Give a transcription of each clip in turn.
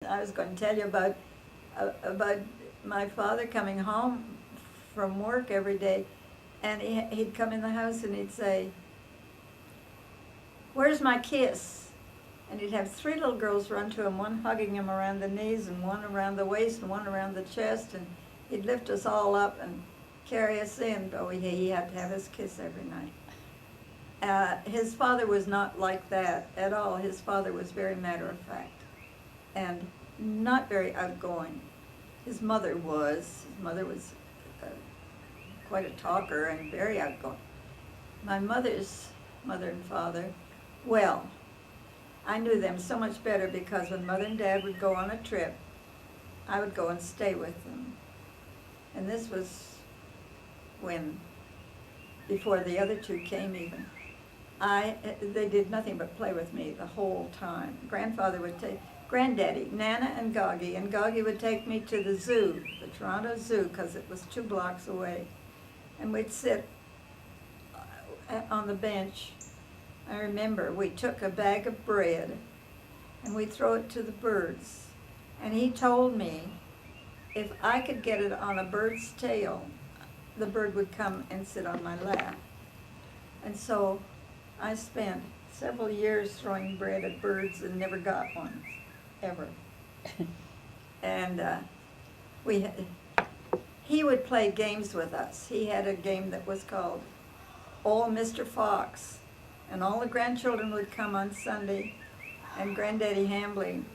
I was going to tell you about my father coming home from work every day, and he'd come in the house and he'd say, "Where's my kiss?" And he'd have three little girls run to him, one hugging him around the knees and one around the waist and one around the chest, and he'd lift us all up and carry us in, but he had to have his kiss every night. His father was not like that at all. His father was very matter of fact and not very outgoing. His mother was. His mother was quite a talker and very outgoing. My mother's mother and father, well, I knew them so much better because when Mother and Dad would go on a trip, I would go and stay with them. And this was before the other two came even. They did nothing but play with me the whole time. Granddaddy, Nana and Goggie would take me to the zoo, the Toronto Zoo, because it was 2 blocks away. And we'd sit on the bench. I remember we took a bag of bread and we'd throw it to the birds. And he told me if I could get it on a bird's tail, the bird would come and sit on my lap. And so I spent several years throwing bread at birds and never got one, ever. And he would play games with us. He had a game that was called Old Mr. Fox, and all the grandchildren would come on Sunday, and Granddaddy Hambling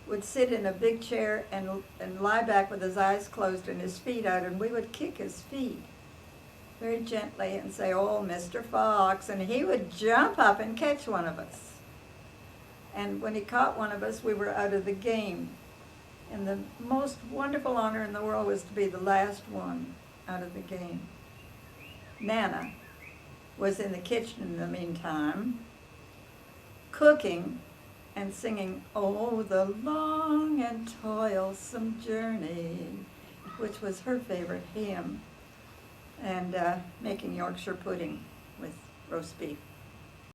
would sit in a big chair and lie back with his eyes closed and his feet out, and we would kick his feet very gently and say, "Oh, Mr. Fox," and he would jump up and catch one of us. And when he caught one of us, we were out of the game. And the most wonderful honor in the world was to be the last one out of the game. Nana was in the kitchen in the meantime, cooking and singing, "Oh, the long and toilsome journey," which was her favorite hymn, and making Yorkshire pudding with roast beef.